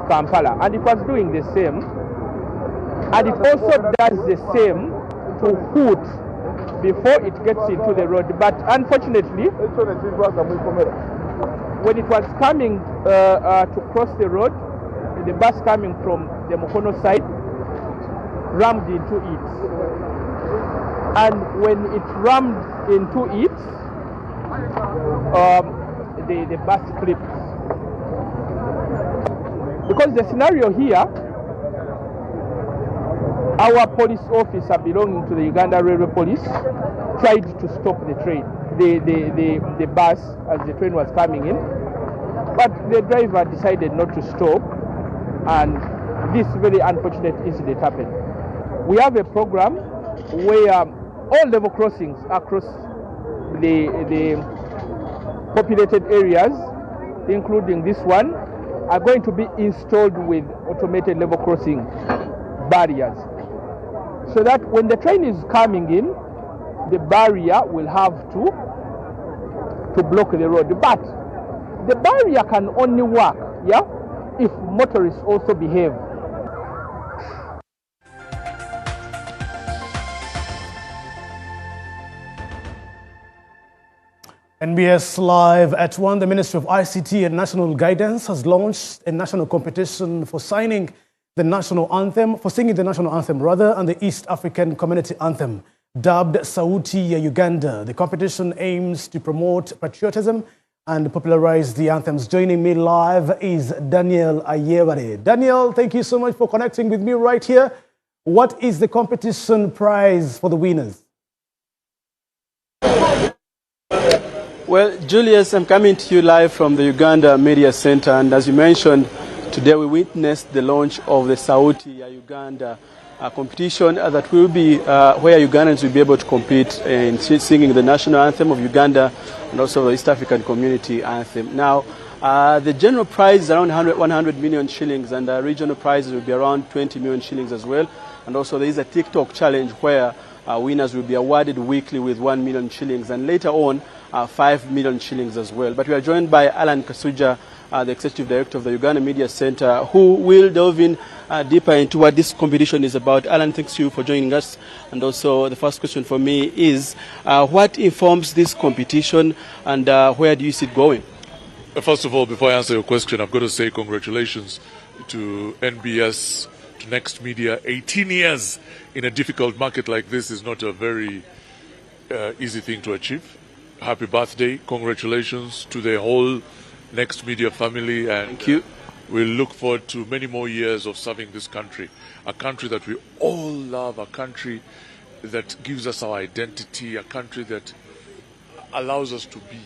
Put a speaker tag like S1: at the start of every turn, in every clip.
S1: Kampala, and it was doing the same, and it also does the same to Hoot before it gets into the road. But unfortunately, when it was coming to cross the road, the bus coming from the Mukono side rammed into it, and when it rammed into it, the bus flipped. Because the scenario here, our police officer belonging to the Uganda Railway Police tried to stop the train, the bus as the train was coming in, but the driver decided not to stop, and this very unfortunate incident happened. We have a program where all level crossings across the populated areas, including this one, are going to be installed with automated level crossing barriers, so that when the train is coming in, the barrier will have to block the road. But the barrier can only work, if motorists also behave.
S2: NBS Live at 1, the Ministry of ICT and National Guidance has launched a national competition for singing the national anthem, and the East African Community Anthem, dubbed Sauti ya Uganda. The competition aims to promote patriotism and popularize the anthems. Joining me live is Daniel Ayebare. Daniel, thank you so much for connecting with me right here. What is the competition prize for the winners?
S3: Well, Julius, I'm coming to you live from the Uganda Media Center, and as you mentioned, today we witnessed the launch of the Sauti ya Uganda competition that will be where Ugandans will be able to compete in singing the national anthem of Uganda and also the East African Community Anthem. Now, the general prize is around 100 million shillings, and the regional prizes will be around 20 million shillings as well. And also there is a TikTok challenge where winners will be awarded weekly with 1 million shillings, and later on 5 million shillings as well. But we are joined by Alan Kasuja, the Executive Director of the Uganda Media Center, who will delve in deeper into what this competition is about. Alan, thanks you for joining us. And also the first question for me is, what informs this competition, and where do you see it going?
S4: First of all, before I answer your question, I've got to say congratulations to NBS, to Next Media. 18 years in a difficult market like this is not a very easy thing to achieve. Happy birthday, congratulations to the whole Next Media family, and
S3: thank you.
S4: We look forward to many more years of serving this country, a country that we all love, a country that gives us our identity, a country that allows us to be.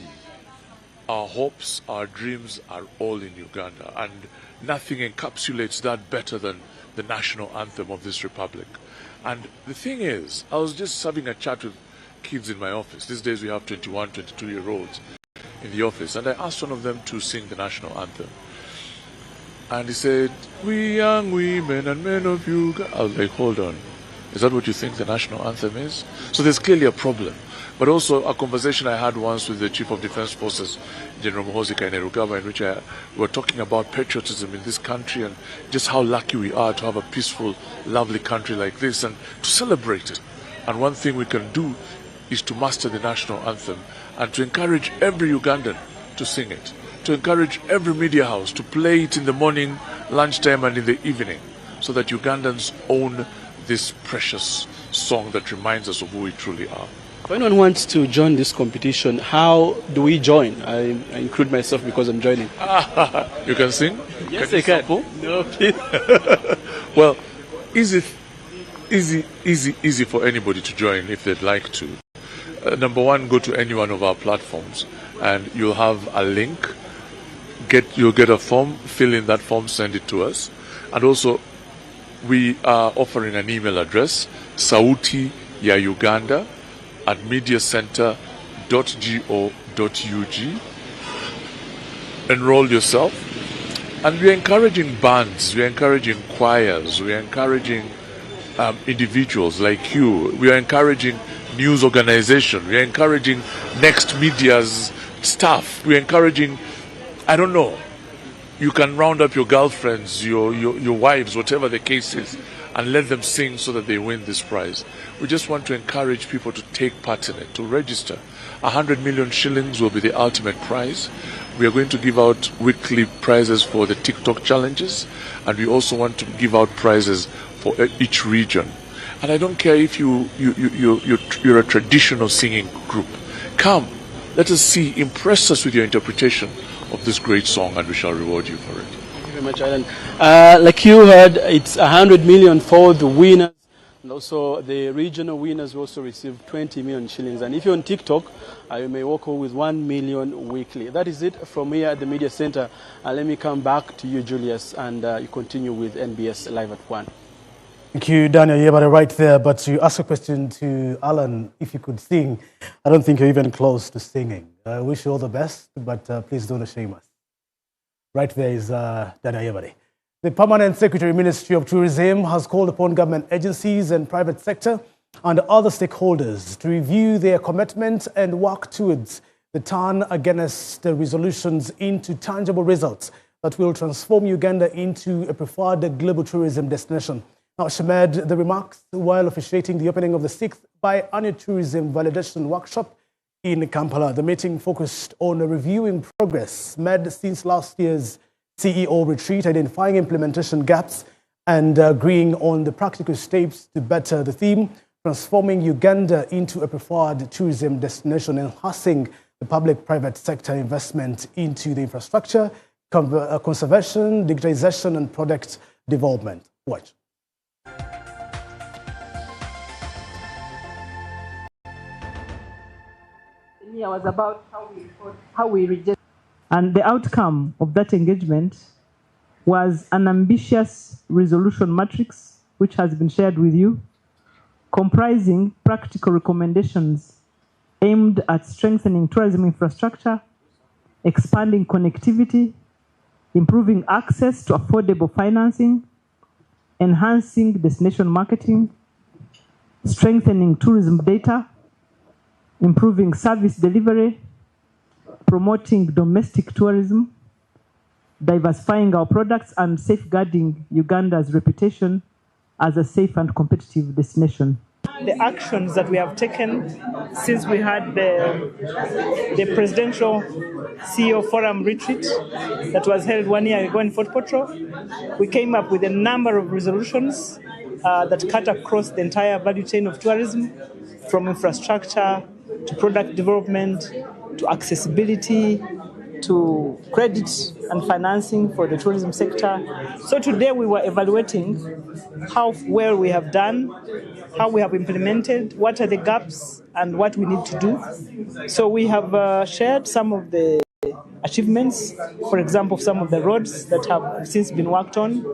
S4: Our hopes, our dreams are all in Uganda, and nothing encapsulates that better than the national anthem of this republic. And the thing is, I was just having a chat with kids in my office. These days we have 21, 22-year-olds in the office, and I asked one of them to sing the national anthem. And he said, "We young women and men of Uganda." I was like, hold on, is that what you think the national anthem is? So there's clearly a problem. But also a conversation I had once with the Chief of Defense Forces, General Muhoozi Kainerugaba, in which we were talking about patriotism in this country and just how lucky we are to have a peaceful, lovely country like this and to celebrate it. And one thing we can do is to master the national anthem and to encourage every Ugandan to sing it, to encourage every media house to play it in the morning, lunchtime and in the evening, so that Ugandans own this precious song that reminds us of who we truly are.
S3: If anyone wants to join this competition, how do we join? I include myself because I'm joining.
S4: You can sing?
S3: Yes, I can. No, please.
S4: Well, easy for anybody to join if they'd like to. Number one, go to any one of our platforms and you'll have a link. You'll get a form, fill in that form, send it to us. And also, we are offering an email address, sautiyauganda@mediacenter.go.ug. Enroll yourself. And we're encouraging bands, we're encouraging choirs, we're encouraging individuals like you. We are encouraging news organization. We are encouraging Next Media's staff. We are encouraging, I don't know, You can round up your girlfriends, your wives, whatever the case is, and let them sing so that they win this prize. We just want to encourage people to take part in it, to register. 100 million shillings will be the ultimate prize. We are going to give out weekly prizes for the TikTok challenges, and we also want to give out prizes for each region. And I don't care if you're a traditional singing group. Come, let us see, impress us with your interpretation of this great song, and we shall reward you for it.
S3: Thank you very much, Alan. Like you heard, it's 100 million for the winners, and also the regional winners will also receive 20 million shillings. And if you're on TikTok, you may walk home with 1 million weekly. That is it from here at the Media Center. Let me come back to you, Julius, and you continue with NBS Live at 1.
S2: Thank you, Daniel. Yeah, but right there. But you asked a question to Alan if you could sing. I don't think you're even close to singing. I wish you all the best, but please don't shame us. Right there is Daniel Yebare. The Permanent Secretary, Ministry of Tourism, has called upon government agencies and private sector and other stakeholders to review their commitment and work towards the turn against the resolutions into tangible results that will transform Uganda into a preferred global tourism destination. Now, she made the remarks while officiating the opening of the 6th Biannual Tourism Validation Workshop in Kampala. The meeting focused on reviewing progress made since last year's CEO retreat, identifying implementation gaps and agreeing on the practical steps to better the theme, transforming Uganda into a preferred tourism destination, enhancing the public-private sector investment into the infrastructure, conservation, digitization, and product development. Watch.
S5: Was about how we reject. And the outcome of that engagement was an ambitious resolution matrix, which has been shared with you, comprising practical recommendations aimed at strengthening tourism infrastructure, expanding connectivity, improving access to affordable financing, enhancing destination marketing, strengthening tourism data, improving service delivery, promoting domestic tourism, diversifying our products, and safeguarding Uganda's reputation as a safe and competitive destination. The actions that we have taken since we had the presidential CEO forum retreat that was held 1 year ago in Fort Potro, we came up with a number of resolutions that cut across the entire value chain of tourism, from infrastructure to product development, to accessibility, to credit and financing for the tourism sector. So today we were evaluating how well we have done, how we have implemented, what are the gaps, and what we need to do. So we have shared some of the achievements, for example, some of the roads that have since been worked on,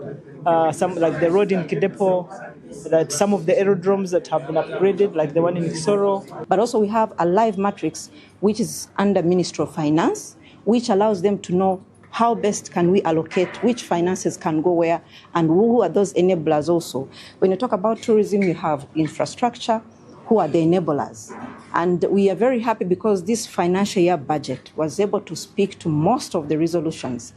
S5: some like the road in Kidepo, that some of the aerodromes that have been upgraded, like the one in Kisoro.
S6: But also we have a live matrix, which is under Ministry of Finance, which allows them to know how best can we allocate, which finances can go where, and who are those enablers also. When you talk about tourism, you have infrastructure, who are the enablers. And we are very happy because this financial year budget was able to speak to most of the resolutions.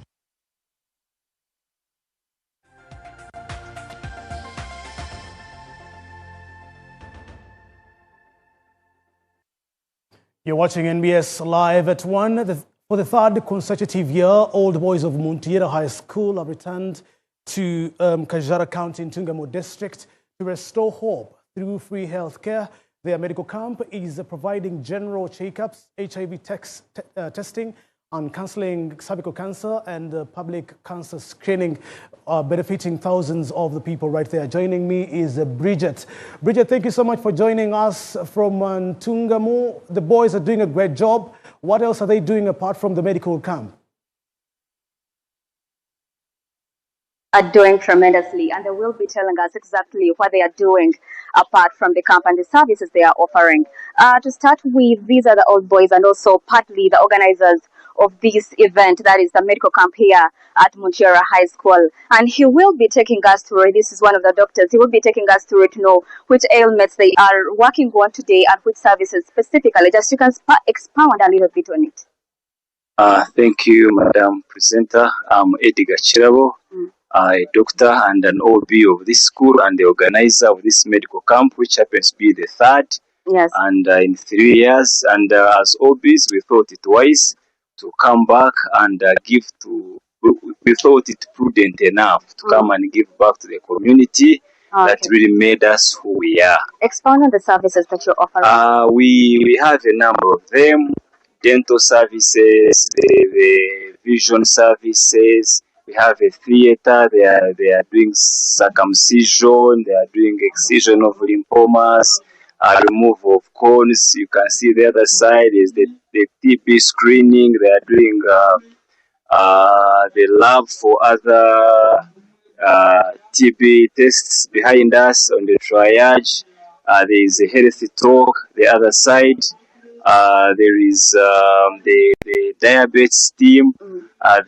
S2: You're watching NBS Live at 1. For the third consecutive year, old boys of Muntiyera High School have returned to Kajara County in Tungamo District to restore hope through free health care. Their medical camp is providing general checkups, HIV testing, and counseling cervical cancer and public cancer screening, benefiting thousands of the people right there. Joining me is Bridget. Bridget, thank you so much for joining us from Tungamo. The boys are doing a great job. What else are they doing apart from the medical camp?
S7: Are doing tremendously, and they will be telling us exactly what they are doing apart from the camp and the services they are offering. To start with, these are the old boys and also partly the organizers of this event, that is the medical camp here at Muntiyera High School. And he will be taking us through it. This is one of the doctors. He will be taking us through it to know which ailments they are working on today and which services specifically. Just you can expound a little bit on it.
S8: Thank you, Madam Presenter. I'm Edgar Chirabo, a doctor and an OB of this school and the organizer of this medical camp, which happens to be the third.
S7: Yes.
S8: And in 3 years, and as OBs, we thought it wise to come back and give to. We thought it prudent enough to come and give back to the community. That really made us who we are.
S7: Expound on the services that you're offering.
S8: We have a number of them: dental services, the vision services. We have a theater. They are doing circumcision. They are doing excision of lymphomas, removal of cones. You can see the other side is the TB screening. They are doing the lab for other TB tests behind us on the triage. There is a healthy talk. The other side, there is the diabetes team. There are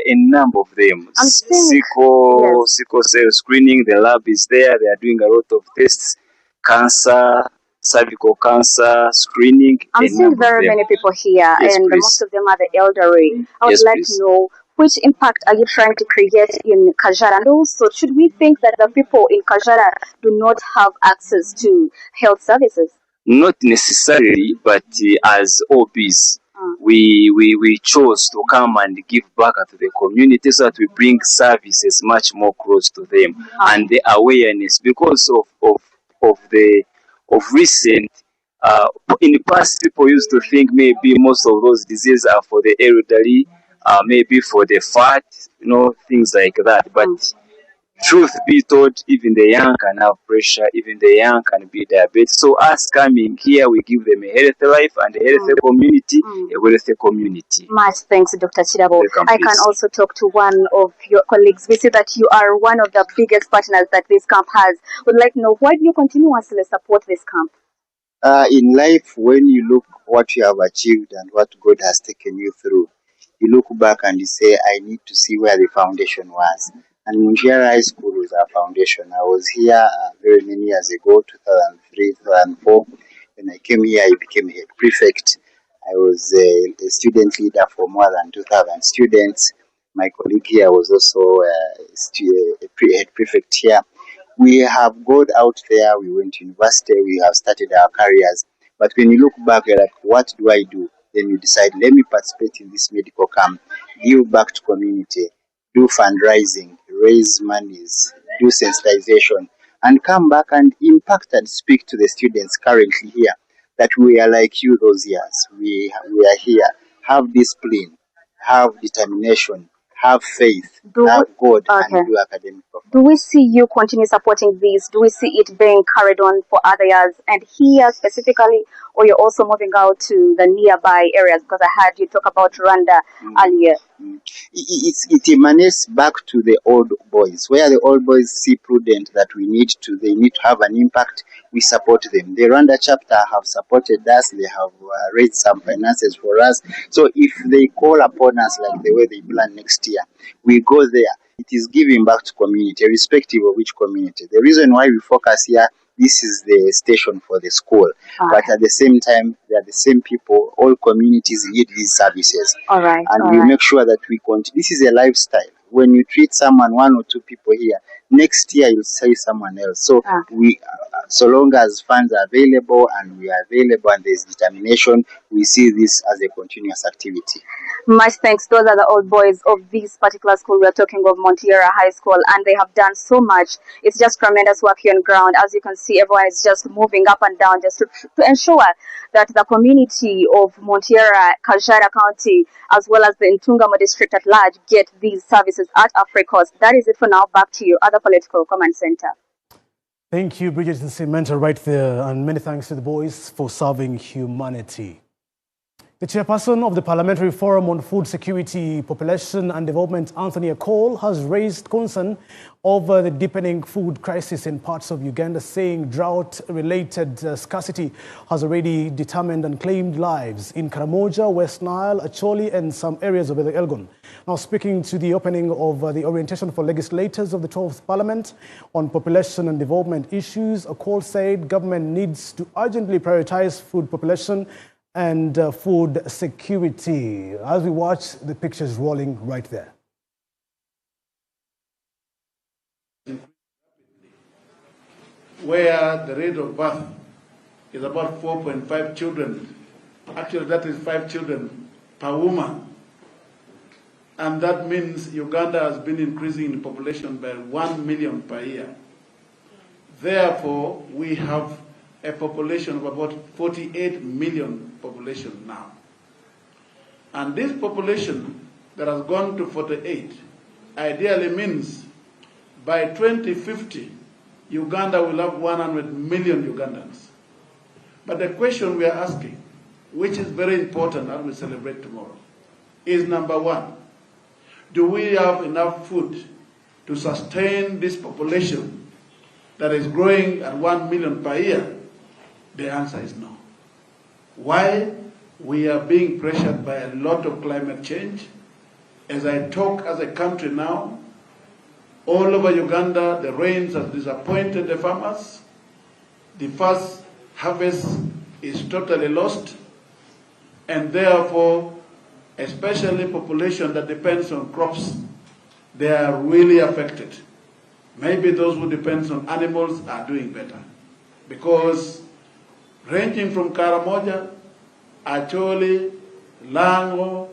S8: a number of them. Sickle cell screening. The lab is there. They are doing a lot of tests. Cancer, cervical cancer screening.
S7: I'm seeing very many people here, and most of them are the elderly. I would like to know, which impact are you trying to create in Kajara? And also, should we think that the people in Kajara do not have access to health services?
S8: Not necessarily, but as OBs, we chose to come and give back to the community so that we bring services much more close to them and the awareness because of recent. In the past, people used to think maybe most of those diseases are for the elderly, maybe for the fat, things like that. But truth be told, even the young can have pressure, even the young can be diabetic. So us coming here, we give them a healthy life and a healthy community, a wealthy community.
S7: Much thanks, Dr. Chirabo. I can also talk to one of your colleagues. We see that you are one of the biggest partners that this camp has. Would like to know, why do you continuously support this camp?
S9: In life, when you look what you have achieved and what God has taken you through, you look back and you say, I need to see where the foundation was. And Muntiara High School was our foundation. I was here very many years ago, 2003, 2004. When I came here, I became head prefect. I was a student leader for more than 2,000 students. My colleague here was also a head prefect here. We have gone out there, we went to university, we have started our careers. But when you look back, you're like, what do I do? Then you decide, let me participate in this medical camp, give back to community, do fundraising, raise monies, do sensitization, and come back and impact and speak to the students currently here that we are like you those years. We are here. Have discipline, have determination, have faith, have God, and do academic performance.
S7: Do we see you continue supporting this? Do we see it being carried on for other years? And here specifically, or you're also moving out to the nearby areas? Because I heard you talk about Rwanda earlier.
S9: It emanates back to the old boys, where the old boys see prudent that they need to have an impact. We support them. The Rwanda chapter have supported us. They have raised some finances for us. So if they call upon us like the way they plan next year, we go there. It is giving back to community, irrespective of which community. The reason why we focus here, this is the station for the school. But at the same time, they are the same people. All communities need these services. And we make sure that we continue. This is a lifestyle. When you treat someone, one or two people here, next year you'll see someone else. So we, so long as funds are available and we are available and there's determination, we see this as a continuous activity.
S7: Much thanks. Those are the old boys of this particular school. We are talking of Montiera High School, and they have done so much. It's just tremendous work here on ground. As you can see, everyone is just moving up and down just to ensure that the community of Montiera, Kajara County, as well as the Ntungamo district at large, get these services at Africos. That is it for now. Back to you, other political command center.
S2: Thank you, Bridget Nsimenta, right there, and many thanks to the boys for serving humanity. The chairperson of the Parliamentary Forum on Food Security, Population and Development, Anthony Akol, has raised concern over the deepening food crisis in parts of Uganda, saying drought-related scarcity has already determined and claimed lives in Karamoja, West Nile, Acholi, and some areas of the Elgon. Now, speaking to the opening of the orientation for legislators of the 12th Parliament on population and development issues, Akol said government needs to urgently prioritize food population and food security. As we watch the pictures rolling right there.
S10: Where the rate of birth is about 4.5 children. Actually, that is 5 children per woman. And that means Uganda has been increasing in population by 1 million per year. Therefore, we have a population of about 48 million population now. And this population that has gone to 48 ideally means by 2050, Uganda will have 100 million Ugandans. But the question we are asking, which is very important as we celebrate tomorrow, is number one, do we have enough food to sustain this population that is growing at 1 million per year? The answer is no. Why? We are being pressured by a lot of climate change. As I talk as a country now, all over Uganda, the rains have disappointed the farmers. The first harvest is totally lost, and therefore, especially population that depends on crops, they are really affected. Maybe those who depend on animals are doing better, because ranging from Karamoja, Acholi, Lango,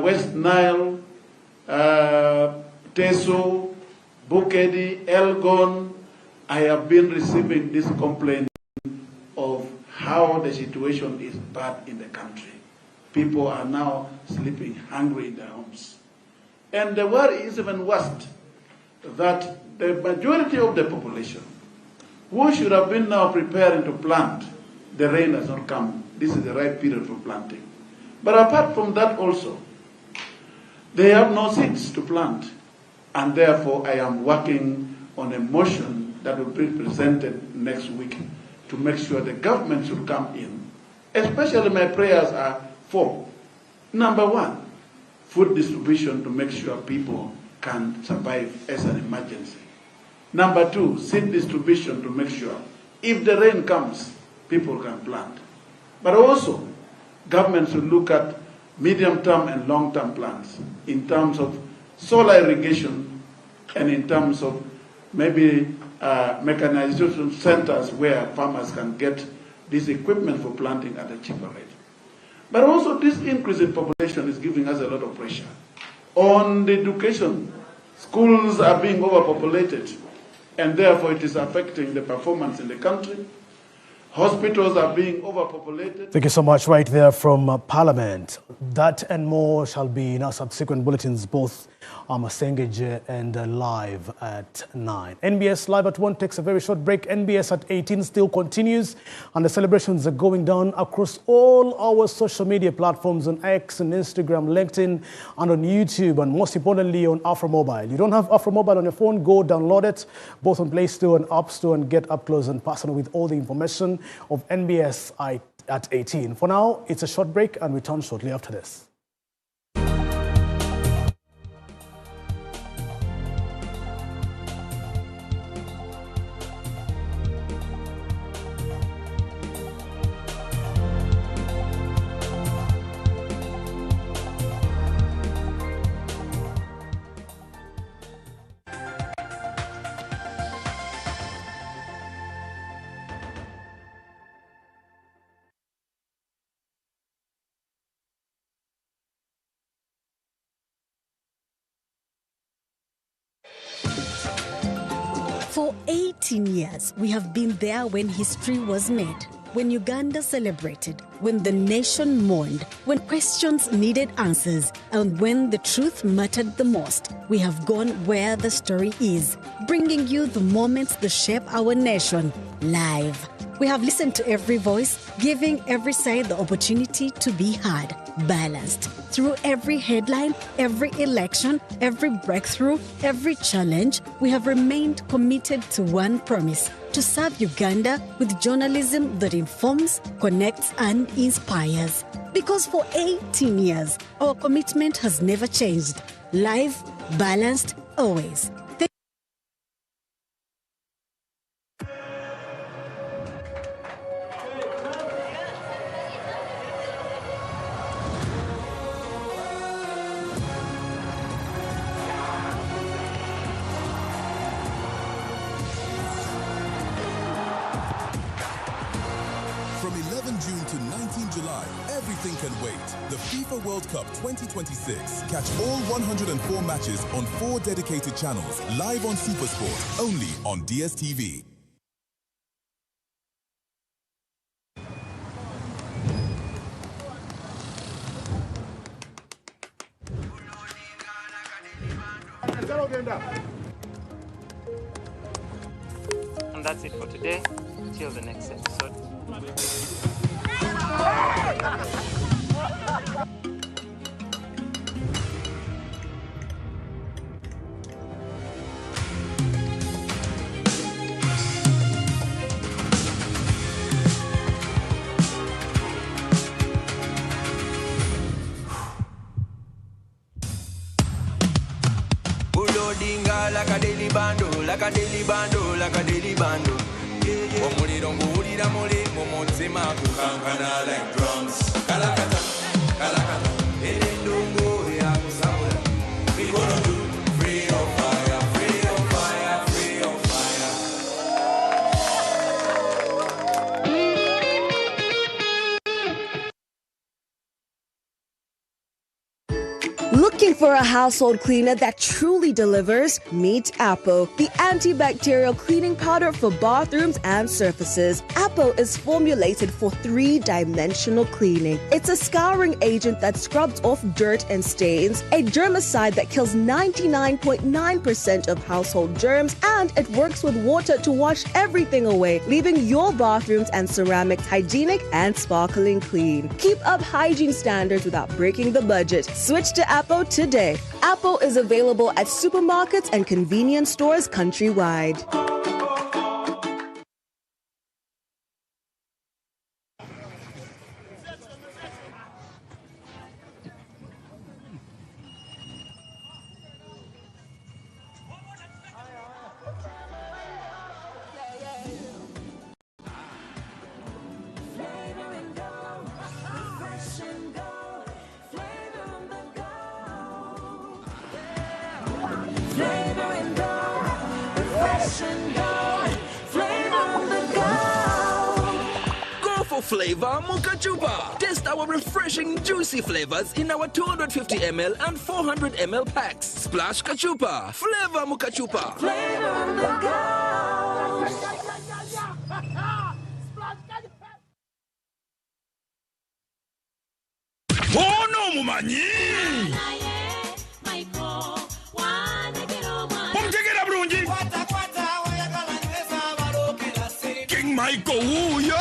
S10: West Nile, Teso, Bukedi, Elgon, I have been receiving this complaint of how the situation is bad in the country. People are now sleeping hungry in their homes. And the worry is even worse, that the majority of the population, who should have been now preparing to plant, the rain has not come. This is the right period for planting. But apart from that also, they have no seeds to plant. And therefore, I am working on a motion that will be presented next week to make sure the government should come in. Especially my prayers are for, number one, food distribution to make sure people can survive as an emergency. Number two, seed distribution to make sure if the rain comes, people can plant. But also, government should look at medium-term and long-term plans in terms of solar irrigation and in terms of maybe mechanization centers where farmers can get this equipment for planting at a cheaper rate. But also this increase in population is giving us a lot of pressure. On the education, schools are being overpopulated, and therefore it is affecting the performance in the country. Hospitals are being overpopulated.
S2: Thank you so much. Right there from Parliament. That and more shall be in our subsequent bulletins, both Masengege and live at 9. NBS Live at 1 takes a very short break. NBS at 18 still continues, and the celebrations are going down across all our social media platforms on X and Instagram, LinkedIn, and on YouTube, and most importantly on AfroMobile. You don't have AfroMobile on your phone? Go download it, both on Play Store and App Store, and get up close and personal with all the information of NBS at 18. For now, it's a short break, and we return shortly after this.
S11: For 18 years, we have been there when history was made, when Uganda celebrated, when the nation mourned, when questions needed answers, and when the truth mattered the most. We have gone where the story is, bringing you the moments that shape our nation live. We have listened to every voice, giving every side the opportunity to be heard, balanced. Through every headline, every election, every breakthrough, every challenge, we have remained committed to one promise: to serve Uganda with journalism that informs, connects, and inspires. Because for 18 years, our commitment has never changed. Live, balanced, always.
S12: July, everything can wait. The FIFA World Cup 2026. Catch all 104 matches on 4 dedicated channels, live on SuperSport, only on DSTV.
S13: And that's it for today. Till the next episode.
S14: Like a daily bando, like a daily bando, like a daily bando. Omuliro nguwulira muli mu mutima kukankana like drums. Kalakata, kalakata, erendongo ya kusabula. We gonna do free on fire, free on fire, free on fire.
S15: Looking for a household cleaner that truly delivers? Meet Appo, the antibacterial cleaning powder for bathrooms and surfaces. Appo is formulated for 3-dimensional cleaning. It's a scouring agent that scrubs off dirt and stains, a germicide that kills 99.9% of household germs, and it works with water to wash everything away, leaving your bathrooms and ceramics hygienic and sparkling clean. Keep up hygiene standards without breaking the budget. Switch to Appo today. Appo is available at supermarkets and convenience stores countrywide.
S14: Flavor Mocha Chupa. Test our refreshing, juicy flavors in our 250 ml and 400 ml packs. Splash Kachupa. Flavor Mocha Chupa. Flavor on the go.
S16: Oh no, mumanyi! King Michael, yo!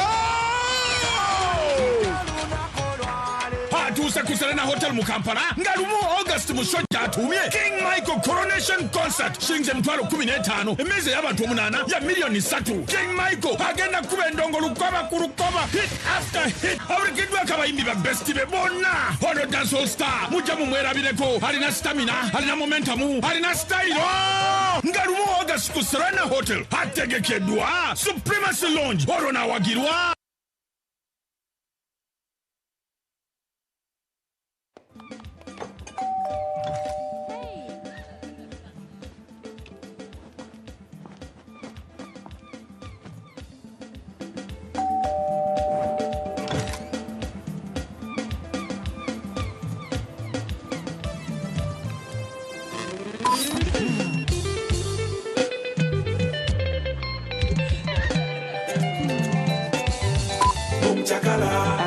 S16: Atusa kuserena hotel mukampara ngalumu August mushoja atumye King Michael Coronation Concert shinze mtwalo 15 emeze y'abantu 8 ya milioni 3. King Michael agenda kuba endongo lukoba kurukoba hit after hit awurikidwa kabayimbi ba best be bonna hono dance star muja mumwerabireko alina stamina alina momentum alina style ngalumu August kuserena hotel hategekedwa Supremacy Lounge horona wagirwa.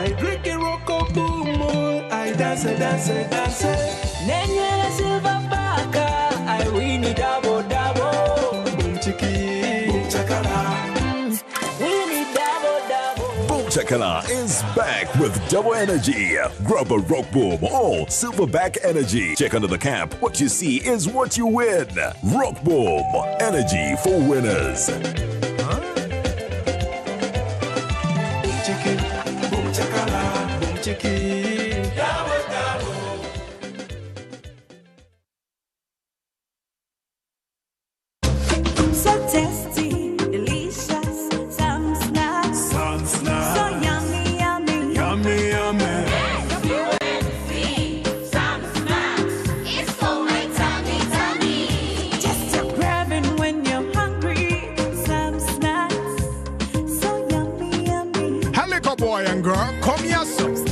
S14: I drink a rock boom, I dance, dance. Nenye silver baka, I win it double. Boom chiki, boom chakala. Win it double.
S12: Boom Chakala is back with double energy. Grab a rock boom or silverback energy. Check under the cap. What you see is what you win. Rock boom, energy for winners.
S17: So tasty, delicious, some snacks. So yummy. Some snacks. It's so my tummy. Just a grabbing when you're hungry. Some snacks. So yummy.
S18: Helicopter boy and girl, come here some.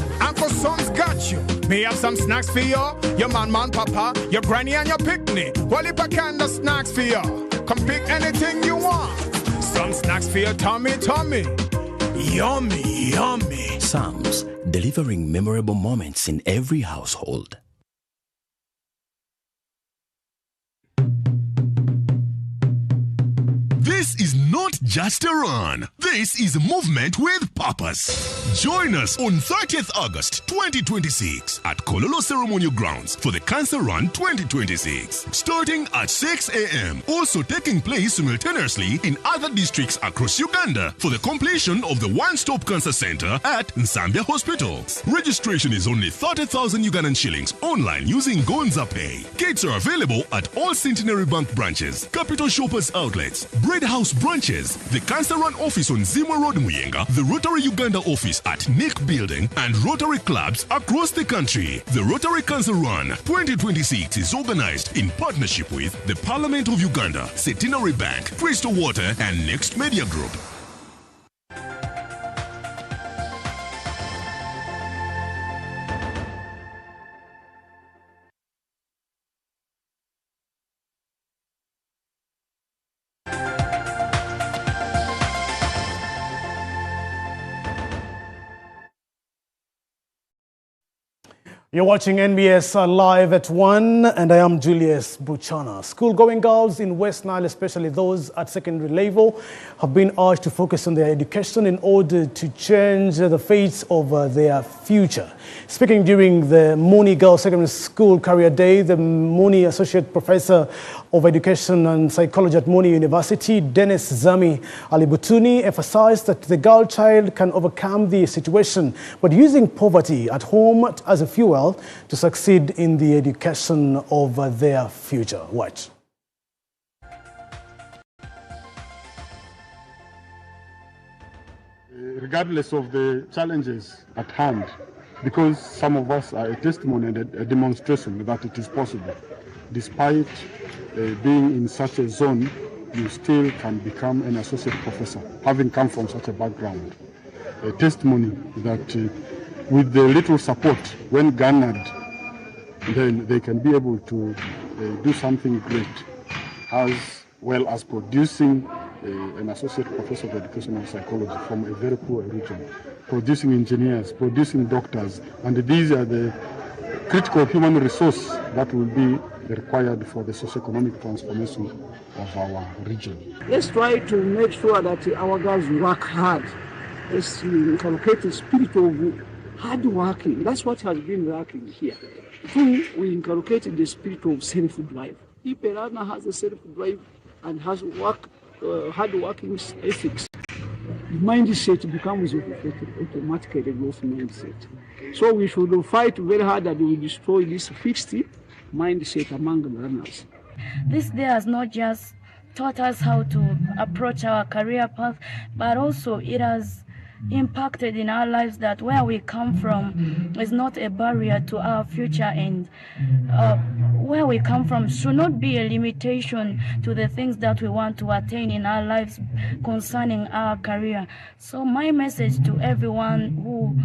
S16: Me have some snacks for you, your man, papa, your granny and your picnic. Well, if I can, the snacks for you. Come pick anything you want. Some snacks for your tummy. Yummy, yummy.
S18: Sam's, delivering memorable moments in every household.
S12: This is not just a run. This is a movement with purpose. Join us on 30th August 2026 at Kololo Ceremonial Grounds for the Cancer Run 2026. Starting at 6 a.m. Also taking place simultaneously in other districts across Uganda for the completion of the One-Stop Cancer Center at Nsambya Hospital. Registration is only 30,000 Ugandan shillings online using Gonza Pay. Gates are available at all Centenary Bank branches, Capital Shoppers outlets, Bread House branches, the Cancer Run office on Zimwa Road, Muyenga, the Rotary Uganda office at Nick Building, and Rotary clubs across the country. The Rotary Cancer Run 2026 is organized in partnership with the Parliament of Uganda, Centenary Bank, Crystal Water, and Next Media Group.
S2: You're watching NBS Live at 1, and I am Julius Buchana. School-going girls in West Nile, especially those at secondary level, have been urged to focus on their education in order to change the fate of their future. Speaking during the Muni Girls Secondary School Career Day, the Muni Associate Professor of Education and Psychology at Muni University, Dennis Zami Alibutuni, emphasized that the girl child can overcome the situation, but using poverty at home as a fuel to succeed in the education of their future. Watch.
S19: Regardless of the challenges at hand, because some of us are a testimony and a demonstration that it is possible. Despite being in such a zone, you still can become an associate professor, having come from such a background. A testimony that with the little support, when garnered, then they can be able to do something great, as well as producing an associate professor of education and psychology from a very poor region, producing engineers, producing doctors, and these are the critical human resource that will be required for the socio-economic transformation of our region.
S20: Let's try to make sure that our girls work hard. Let's inculcate the spirit of hard working. That's what has been lacking here. Two, we inculcate the spirit of self-drive. If a runner has a self-drive and has hard working ethics, the mindset becomes automatically a growth mindset. So we should fight very hard that we destroy this fixed mindset among the runners.
S21: This day has not just taught us how to approach our career path, but also it has impacted in our lives that where we come from is not a barrier to our future, and where we come from should not be a limitation to the things that we want to attain in our lives concerning our career. So my message to everyone who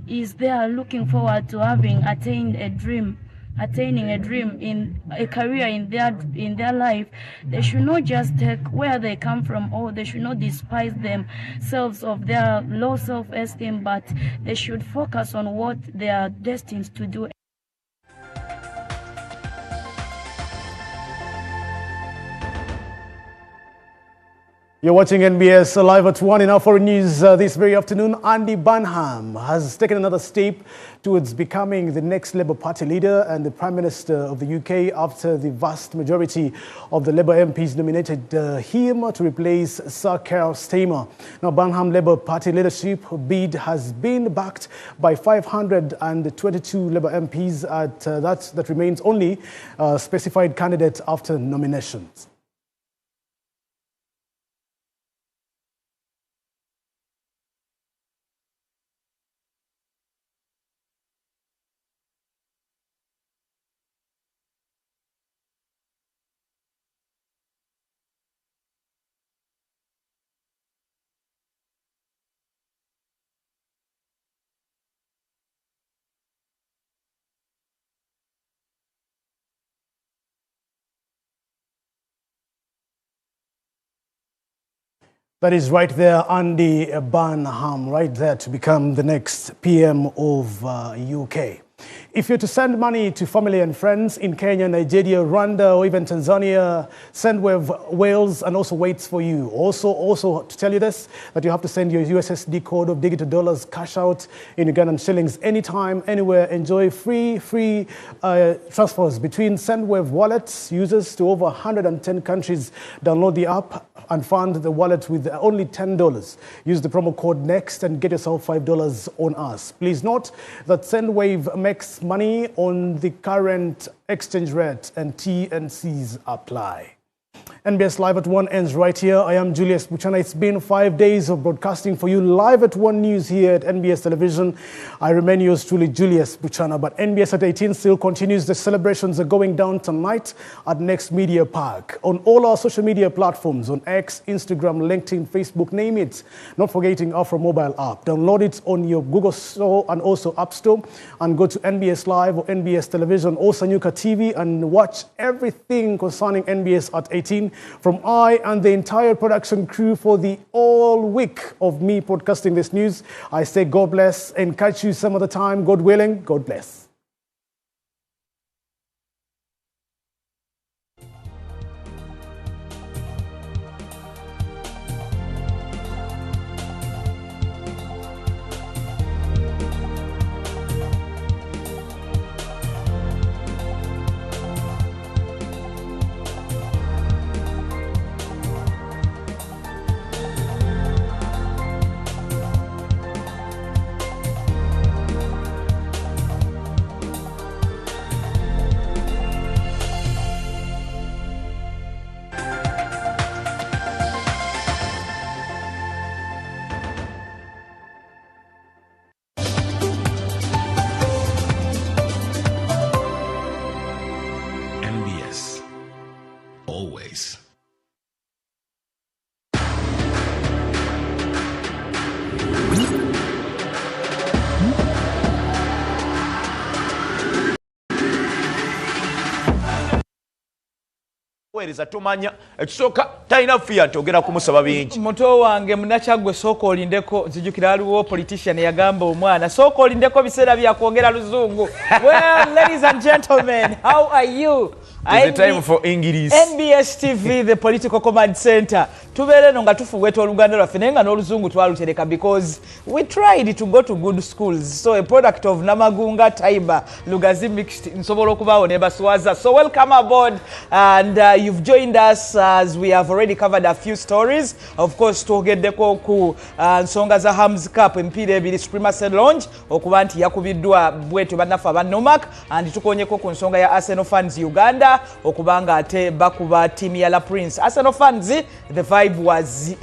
S21: is there looking forward to having attaining a dream in a career in their life, they should not just take where they come from, or they should not despise themselves of their low self-esteem, but they should focus on what they are destined to do.
S2: You're watching NBS Live at 1 in our foreign news this very afternoon. Andy Burnham has taken another step towards becoming the next Labour Party leader and the Prime Minister of the UK after the vast majority of the Labour MPs nominated him to replace Sir Keir Starmer. Now, Burnham Labour Party leadership bid has been backed by 522 Labour MPs. That remains only specified candidate after nominations. That is right there, Andy Burnham, right there to become the next PM of UK. If you're to send money to family and friends in Kenya, Nigeria, Rwanda, or even Tanzania, Sendwave Wales and also waits for you. Also to tell you this, that you have to send your USSD code of digital dollars cash out in Ugandan shillings anytime, anywhere. Enjoy free transfers between Sendwave wallets users to over 110 countries. Download the app and fund the wallet with only $10. Use the promo code NEXT and get yourself $5 on us. Please note that Sendwave makes money on the current exchange rate and T&Cs apply. NBS Live at 1 ends right here. I am Julius Buchana. It's been 5 days of broadcasting for you live at 1 News here at NBS Television. I remain yours truly, Julius Buchana. But NBS at 18 still continues. The celebrations are going down tonight at Next Media Park. On all our social media platforms, on X, Instagram, LinkedIn, Facebook, name it. Not forgetting our mobile app. Download it on your Google Store and also App Store. And go to NBS Live or NBS Television or Sanyuka TV and watch everything concerning NBS at 18. From I and the entire production crew for the all week of me podcasting this news, I say God bless and catch you some other time. God willing, God bless.
S16: NBS. Always.
S1: Wereza tumanya ekisooka talina fiya ntogera kumusaba bingi
S22: muto wange munakyagwe sooka olindeko nzijukira aliwo politician yagamba omwana sooka olindeko biseera byakwogera luzungu. Well, ladies and gentlemen, how are you?
S1: It's time for English.
S22: NBS TV, the political command center. Tubeere no nga tufuweta oluganda lwaffe naye nga n'oluzungu twalutereka because we tried to go to good schools. So a product of Namagunga Taiba Lugazi mixed nsobola okubaawo ne baswaza. So welcome aboard and you've joined us as we have already covered a few stories. Of course twogeddeko ku nsonga za Hams Cup empiira ebiri Supremacy Lounge okuba nti yakubiddwa bwetu bannaffe aba Nomak and tukonyeko ku nsonga ya Arsenal fans Uganda okubanga ate bakuba team ya La Prince. Arsenal fans, the vibe was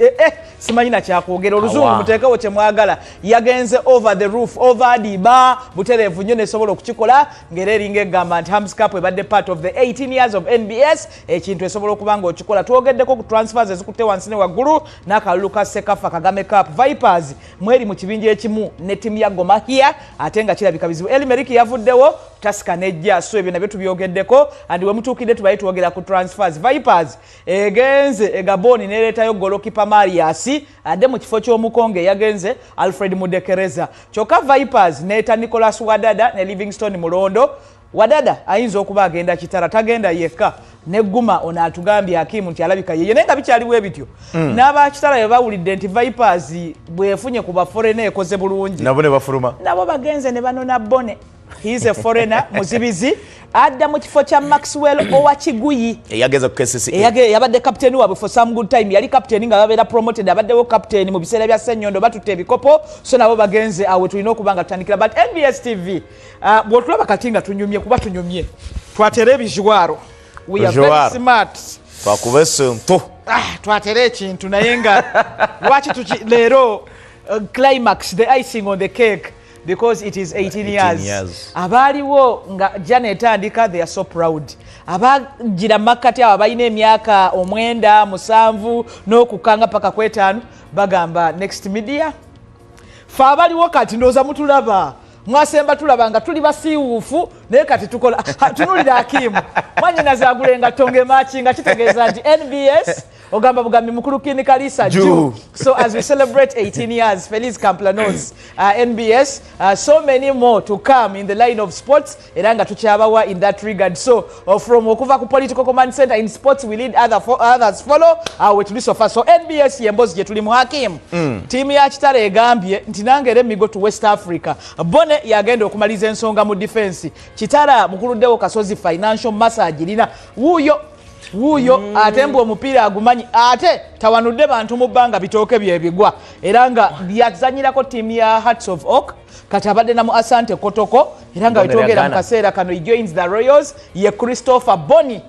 S22: simanyina kyakwogera oluzungu muteekewo kye mwagala. Yagenze over the roof, over the bar, butereevu nnyo nesobola okukikola ng'era eringa egamba nti Hams Cup ebadde part of the 18 years of NBS ekintu esobola okuba nga okikola. Twogeddeko ku transfers ezikutte wansi ne waggulu n'akalulu ka Sekafa Kagame Cup. Vipers mweri mu kibinja ekimu ne ttiimu ya Gor Mahia ate nga kirabika bizibu. Elimeriki yavuddewo Tasika nejja, so ebyo nabyo tubyogeddeko and we mutuukidde tubaye twogera ku transfers. Vipers egenze egaboni nereetayo golokipa Marias adde mu kifo ky'omukonge yagenze Alfred Mudekereza. Kyokka Vipers neeta Nicholas Wadada ne Livingstone Mulondo. Wadada ayinza okuba agenda kitala tagenda yekka negguma ono atugambye Hakimu nti alabika yeye naye nga bikyaliwo ebityo n'abakitala bwe bawulidde nti Vipers bwefunye ku baforena ekoze bulungi
S1: nabo ne bafuluma
S22: nabo bagenze ne banona bone. He is a foreigner muzibizi adda mu kifo kya Maxwell Owachiguyi
S1: eyageza ku KCCA
S22: yabadde captain wabwe for some good time yali captain nga babeera promoted abaddewo captain mu biseera bya Ssenyondo batutte ebikopo so nabo bagenze awe tulina okubanga tutandikira but NBS TV bw'otulaba kati nga tunyumye kuba tunyumye twatera ebijwaro we are very smart
S1: twakuba esento
S22: twatera ekintu naye nga lwaki leero climax the icing on the cake because it is 18 years. Abaliwo nga Janet andika they are so proud. Abagira makati aba bayina emyaka omwenda musanvu n'okukanga paka kwetaano bagamba next media. Fa abaliwo kati ndoza mutulaba. Mwasemba tulabanga tuli basiwufu naye kati tukola tunulira Hakimu. Mwanyina zagulenga tonge machi nga kitegeeza nti NBS Ogamba bugambi mukuru kini kalisa Jew. So as we celebrate 18 years, Feliz Camplanos, NBS, so many more to come in the line of sports. Eranga tuchabawa in that regard. So from okuva ku political command center in sports, we lead others follow. We to so far. So NBS yembozi jetuli muhakim. Team ya Chitale egambye ntinangere migo to West Africa. Bone yagenda okumaliza ensonga mu defense. Chitala mukuluddewo kasozi financial massage lina wuyo atembu omupira agumanyi ate tawanudde bantu mu bbanga bitooke byebigwa era nga yazanyirako tiimu ya Hearts of Oak kati abadde namu Asante Kotoko era nga bitogera mu kaseera kano he joins the Royals ye Christopher Boni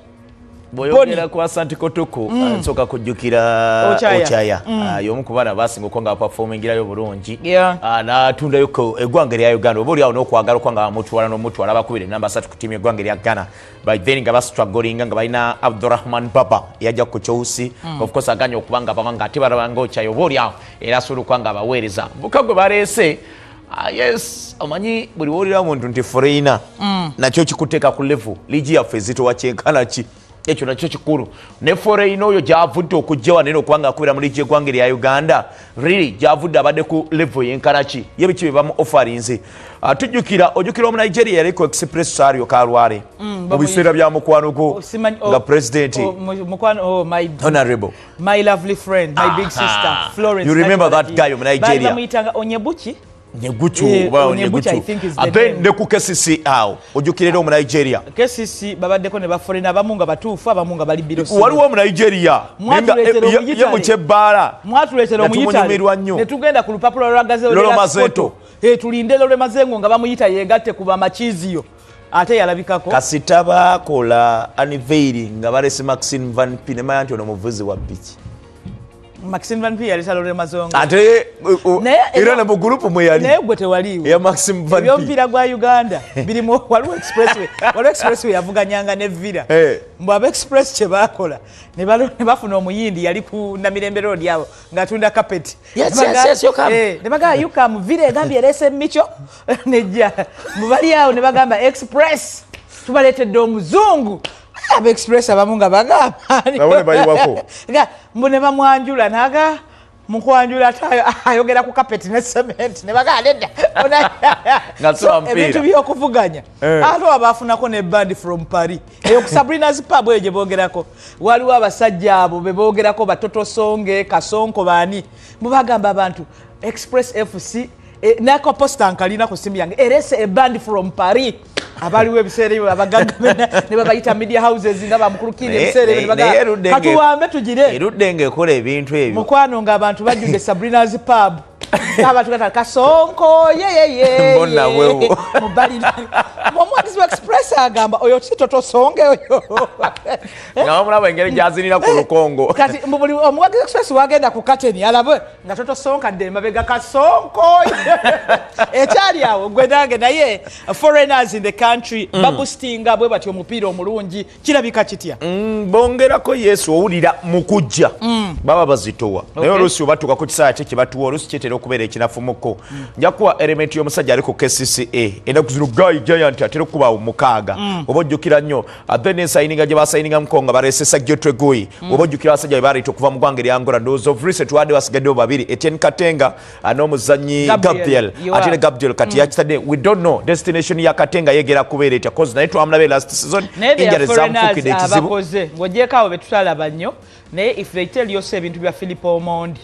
S1: boyogera ku Asante Kotoko nsoka kujjukira Ochaya y'omu ku baana basinga okwanga performingirayo bulungi n'atundayo eggwanga lya Uganda oba oli awo n'okwagala okwanga n'omutwala abakubira namba 3 ku tiimu y'eggwanga lya Ghana by then nga bastrugglinga nga balina Abdurrahman Baba yajja ku Chelsea of course aganya okubanga bamanga ate balabanga Ochaya oba oli awo era asobola okwanga abaweereza buka gwe baleese yes omanyi buli woolira muntu nti foreigner nakyo kikuteeka ku level liigi yaffe ezitowa kyenkana ki ekyo nakyo kikulu ne foreign oyo gyavudde okujja wanene okubanga akubira mu liigi y'eggwanga lya Uganda really gyavudde abadde ku level yenkana ki ye biki bye bamu offerings ojjukira omu Nigeria yaliko express sario kalwale mu biseera bya mukwano gwo nga president honorable
S22: my lovely friend my big sister Florence
S1: you remember that guy mu Nigeria
S22: bamuyitanga Onyebuchi
S1: Nyeguchu abe ne ku KCC awo ojukirira mu Nigeria
S22: KCC babaddeko ne baforena abamunga batuufu abamunga bali birosi
S1: waliwo mu Nigeria ye mu Kyebbaala
S22: mwatuletera omuyitale ne tugenda ku lupapula lwa Gazette tulinde Lole Mazengo nga bamuyita yegatte kuba machiziyo ate yalabikako
S1: kasita bakola unveiling nga balese Maxine Van Pinema nti ono muvuzi wa bichi
S22: Maxime Van Pie yaleta Lole Mazongo
S1: ate era na mu group mwe yali
S22: naye gwe tewaliwo
S1: ya Maxime Van Pie
S22: eby'omupiira gwa Uganda birimu waliwo expressway yavuganyanga ne Villa mbu aba express kye baakola ne bafuna omuyindi yali ku Namirembe Road yabo ng'atunda carpet ne bagamba yukamu Villa egambye erese micho nejja mu bali awo ne bagamba express tubaleetedde omuzungu aba express abamu nga bagamba
S1: bawone bayiwako
S22: mbone bamwanjula naga mukwanjula ayogera ku carpet ne cement ne baganda ebintu by'okuvuganya ate abafunako ne band from Paris eyo ku Sabrina's pub eyo gye boogerako waliwo abasajja abo be boogerako Batoto Songe Kasonko baani mubagamba abantu Express FC nako posta nkalina ku simu yange erese a band from Paris abaliwo ebiseera ebyo abagagga ne babayita media houses nga bamukulukira ebiseera ebyo bagamba katuwambe tugire
S1: erudde ng'ekola ebintu ebyo
S22: mukwano ng'abantu bajjudde Sabrina's pub abantu gata Kasonko
S1: mbona wewo
S22: mubali omwagizi wa Express agamba oyo Toto Songe oyo
S1: nga mulaba engeri gyazinira ku Lukongo
S22: kati omwagizi Express wagenda ku Kateni alabe nga Toto Sonka dde mabega Kasonko ekyali awo gwe nange naye foreigners in the country babustinga bwe batyo omupiira omulungi kirabika kitya
S1: bongerako Yesu owulira mu kujja baba bazitowa naye oluusi obatuuka ku kisaala kye kyebatuwa oluusi kyetera okubeera ekinafumuko nja kuwa element y'omusajja ali ku KCCA ennaku zino Guy Giant atera okuba omukaaga oba ojjukira nnyo then ensayininga gye basayininga muko nga baleesesa Geoffrey Guy oba ojjukira abasajja be baleeta okuva mu ggwanga erya Angola ndowooza of recent wadde basigaddewo babiri Etienne Katenga n'omuzannyi Gabriel ate ne Gabriel kati yakitadde we don't know destination ya Katenga yegera kubeera etya cause naye twamulabe last season injale zamufukidde ekizibu
S22: abakoze ng'ogyeko awo betutwalaba nnyo naye if they tell you ebintu bya Philip Omondi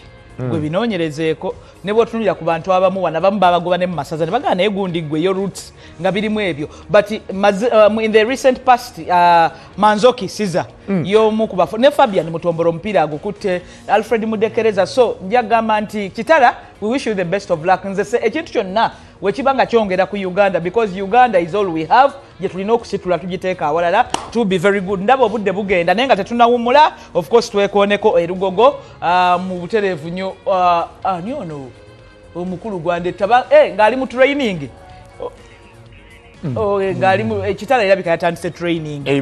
S22: gwe binoonyerezeeko ne bw'otunulira ku bantu abamu wana abamu babagoba ne mu masaza ne bagamba naye gundi gwe yo roots nga birimu ebyo but in the recent past Manzoki Siza y'omu ku bafo ne Fabian Mutombolo omupiira agukutte Alfred Mudekereza so njagamba nti Kitala we wish you the best of luck nze ekintu kyonna wekibanga kyongera ku Uganda because Uganda is all we have je tulina okusitula tugiteeka awalala to be very good ndaba obudde bugenda naye nga tetunawumula of course twekooneko erugogo mu butereevu nnyo ani ono omukulu gwandetta ng'ali mu training ngali ekitala erabika yatandise training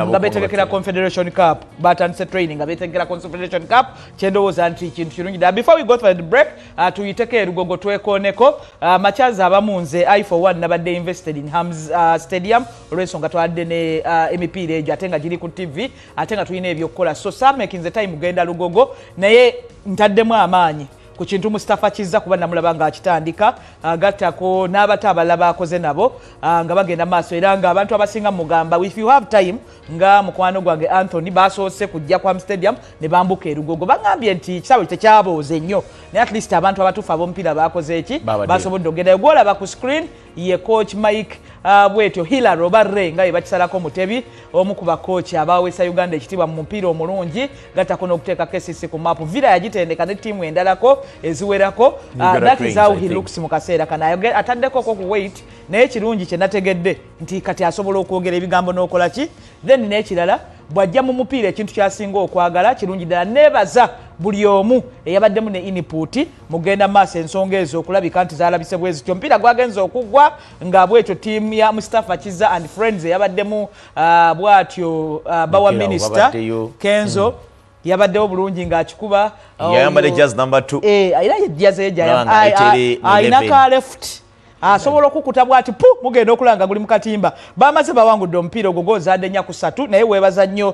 S1: nga
S22: betegekera Confederation Cup batandise training nga betegekera Confederation Cup kyendowooza nti kintu kirungi ddala. Before we go for the break tuyiteko erugogo twekooneko makyazi abamunze I41 nabadde invested in Hams Stadium olw'ensonga twadde ne emipiira egyo ate nga giri ku TV ate nga tulina ebyokukola so samekinze time genda lugogo naye ntaddemu amaanyi ku kintu Mustafa kizza kuba namulaba nga akitandika gattako n'abato abalala bakoze nabo nga bagenda maaso era nga abantu abasinga mugamba if you have time nga mukwano gwange Anthony basoose kujja kwa Stadium ne bambuka erugogo bagambye nti kisawe tekyabooze nnyo naye at least abantu abatuufu ab'omupiira bakoze eki basobodde okugenda gwolaba ku screen ye coach Mike bwetyo Hilary Obarre nga bakisalako mutebi omu ku bakooki abaweesa Uganda ekitiibwa mu mupiira omulungi gattako n'okuteeka KCC ku maapu Villa yagitendeka ne ttiimu endalako eziwerako that is how he looks mu kaseera kana ataddeko ku weight naye kirungi kye nategedde nti kati asobola okwogera ebigambo n'okola ki then n'ekirala bw'ajja mu mupiira ekintu kyasinga okwagala kirungi ddala neebaza buli omu eyabaddemu ne input mugenda maaso ensonga ezo okulabika nti zaalabise bwe zityo omupiira gwagenza okuggwa nga bwetyo ttiimu ya Mustafa Kizza and Friends eyabaddemu bw'atyo bawa minister Kenzo yabaddewo bulungi ng'akikuba
S1: yayambadde jazz number 2
S22: era ye jazz ayina ka left asobola okukuta bwati pu mugenda okulanga guli mu katimba bamaze bawangudde omupiira ogwo gozadde 4-3 naye weebaza nnyo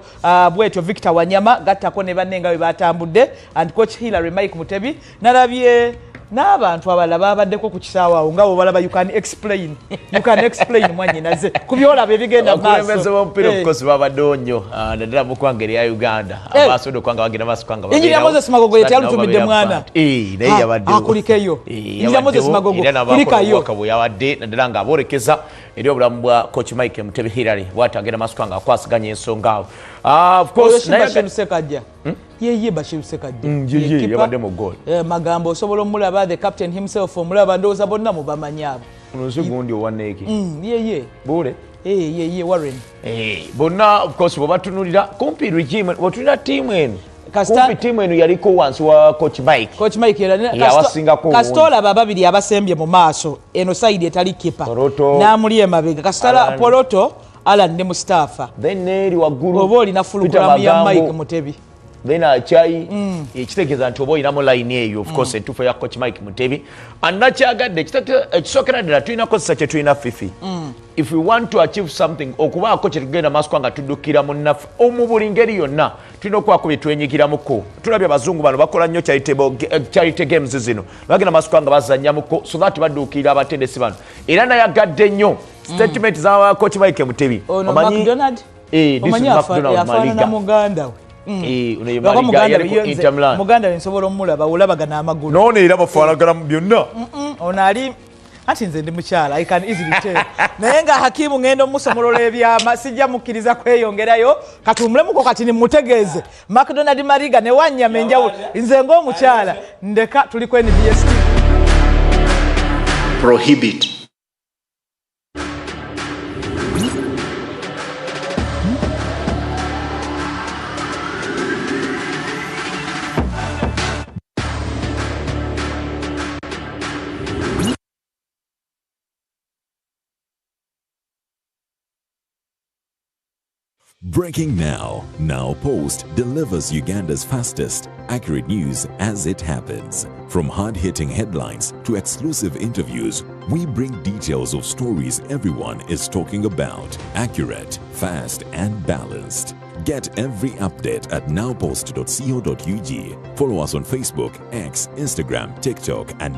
S22: bwetyo Victor Wanyama gattako ne banne nga bwe batambudde and coach Hilary Mike Mutebi nalabye n'abantu abalala babaddeko ku kisaawa awo nga balaba you can explain mwanyinaze ku byolaba ebigenda maaso
S1: abakulembeze b'omupiira obukozi babaddewo nnyo naddala mu ggwanga erya Uganda abasobodde okwanga bagenda maaso kwanga
S22: Engineer Moses Magogo ye teyalutumidde mwana
S1: naye yabaddewo
S22: akulikeyo Engineer Moses Magogo kulikayo
S1: bwe yabadde naddala ng'aboolekeza eri obulamu bwa coach Mike Mutebi Hilary bw'ati agenda maaso kwanga akwasiganya ensonga awo of course
S22: ye Bashir Sekajja
S1: yabadde mu goal
S22: magambo osobola omulaba the captain himself omulaba ndowooza bonna mubamanyabo
S1: unozi gundi owaneeki
S22: ye
S1: bule
S22: Warren
S1: bonna of course bwebatunulira kumpi regime bwetunulira tiimu eno kumpi tiimu eno yaliko wansi wa coach Mike yawasingako
S22: kasitola bababiri abasembye mu maaso eno side etali kipa n'amuli emabega kasitola Poroto Alan ne Mustafa
S1: then neri waggulu
S22: oba olina fulukulamu ya Mike Mutebi
S1: then achai ekitegeeza nti oba oyinamu line eyo of course entuufu ya coach Mike Mutebi annakyagadde ekisokera ddala tulina kozesa kye tulina fifi if we want to achieve something okubaako kye tugenda maaso kwanga tuddukira munnaffe omu buli ngeri yonna tulina okubaako bye twenyigiramuko tulabye abazungu bano bakola nnyo charity games zino bagenda maaso kwanga bazannyamuko so that badduukirira abatendesi bano era nayagadde nnyo statement za coach Mike Mutebi
S22: omanyi afaanana muganda we muganda wensobola omulaba olabaga n'amagulu
S1: none era bafaanagana mu byonna
S22: ono ali anti nze ndi mukyala I can easily tell naye nga Hakimu ngenda omusomolola ebyama sijja mukkiriza kweyongerayo katumbulamuko kati nimutegeeze McDonald Mariga ne wanyama enjawulo nze ng'omukyala ndeka tuli ku NBS
S3: prohibit
S12: Breaking now. Now Post delivers Uganda's fastest, accurate news as it happens. From hard-hitting headlines to exclusive interviews, we bring details of stories everyone is talking about. Accurate, fast, and balanced. Get every update at nowpost.co.ug. Follow us on Facebook, X, Instagram, TikTok, and